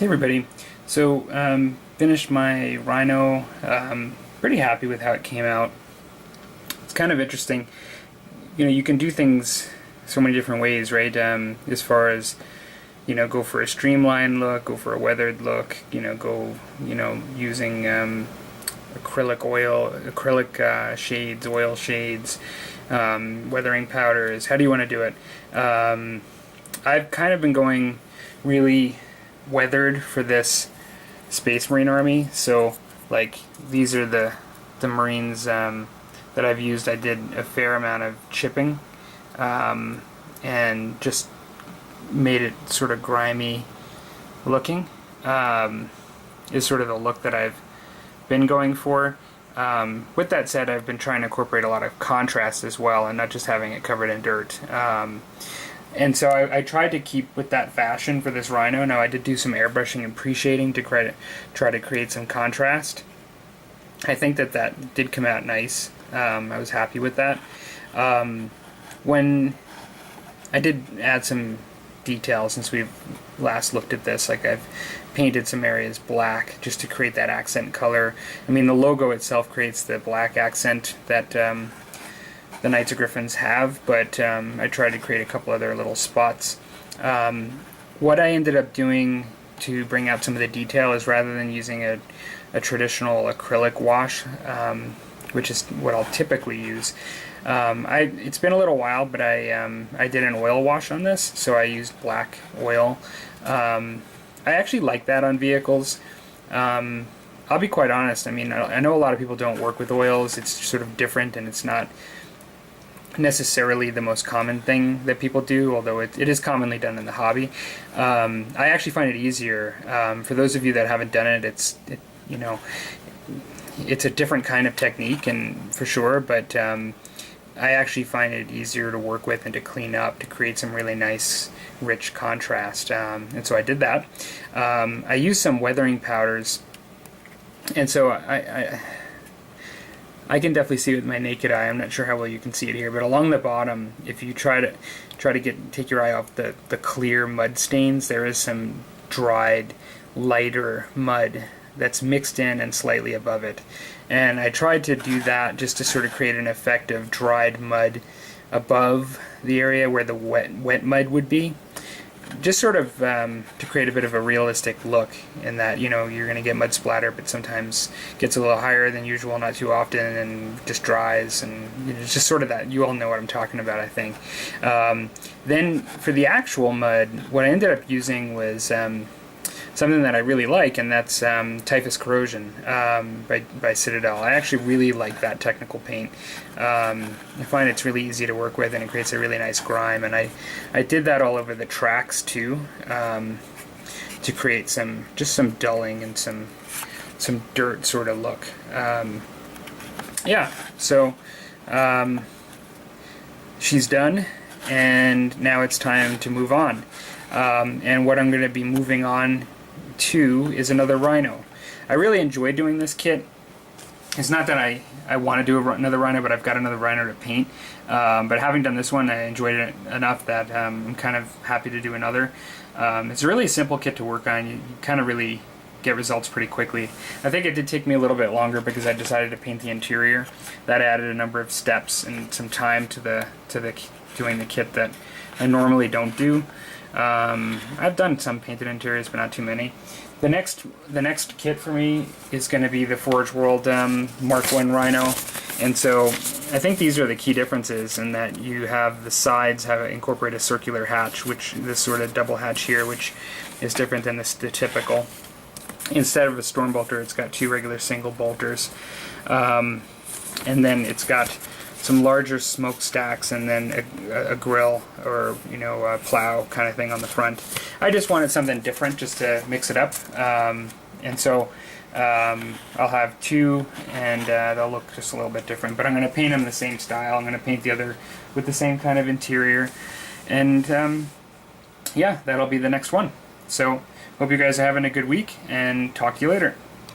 Hey everybody, so finished my Rhino, pretty happy with how it came out. It's kind of interesting, you can do things so many different ways, right? As far as, go for a streamlined look, go for a weathered look, go, using acrylic shades, oil shades, weathering powders. How do you want to do it? I've kind of been going really weathered for this Space Marine army. So like these are the Marines that I've used. I did a fair amount of chipping and just made it sort of grimy looking. Is sort of the look that I've been going for. With that said, I've been trying to incorporate a lot of contrast as well and not just having it covered in dirt. And so I tried to keep with that fashion for this Rhino. Now I did do some airbrushing and pre-shading to try to create some contrast. I think that did come out nice. I was happy with that. When I did add some details since we've last looked at this, like I've painted some areas black just to create that accent color. I mean, the logo itself creates the black accent that the Knights of Gryphoons have, but I tried to create a couple other little spots. What I ended up doing to bring out some of the detail is rather than using a traditional acrylic wash, which is what I'll typically use, it's been a little while, but I did an oil wash on this, so I used black oil. I actually like that on vehicles. I'll be quite honest, I mean, I know a lot of people don't work with oils. It's sort of different, and it's not necessarily the most common thing that people do, although it is commonly done in the hobby. I actually find it easier. For those of you that haven't done it, it's a different kind of technique, and for sure, but I actually find it easier to work with and to clean up to create some really nice rich contrast, and so I did that. I used some weathering powders, and so I can definitely see with my naked eye. I'm not sure how well you can see it here, but along the bottom, if you try to take your eye off the clear mud stains, there is some dried, lighter mud that's mixed in and slightly above it. And I tried to do that just to sort of create an effect of dried mud above the area where the wet mud would be. Just sort of to create a bit of a realistic look in that, you're going to get mud splatter, but sometimes gets a little higher than usual, not too often, and just dries, and it's just sort of that. You all know what I'm talking about, I think. Then for the actual mud, what I ended up using was something that I really like, and that's Typhus Corrosion by Citadel. I actually really like that technical paint. I find it's really easy to work with, and it creates a really nice grime, and I did that all over the tracks too, to create some dulling and some dirt sort of look. Yeah, so she's done, and now it's time to move on. And what I'm going to be moving on to is another Rhino. I really enjoy doing this kit. It's not that I want to do another Rhino, but I've got another Rhino to paint. But having done this one, I enjoyed it enough that I'm kind of happy to do another. It's a really simple kit to work on. You kind of really get results pretty quickly. I think it did take me a little bit longer because I decided to paint the interior. That added a number of steps and some time to the doing the kit that I normally don't do. I've done some painted interiors, but not too many. The next kit for me is going to be the Forge World Mark I Rhino, and so I think these are the key differences in that you have the sides incorporate a circular hatch, which this sort of double hatch here, which is different than the typical. Instead of a storm bolter, it's got two regular single bolters, and then it's got some larger smokestacks, and then a grill or a plow kind of thing on the front. I just wanted something different just to mix it up, and so I'll have two, and they'll look just a little bit different. But I'm going to paint them the same style. I'm going to paint the other with the same kind of interior, and yeah, that'll be the next one. So hope you guys are having a good week, and talk to you later.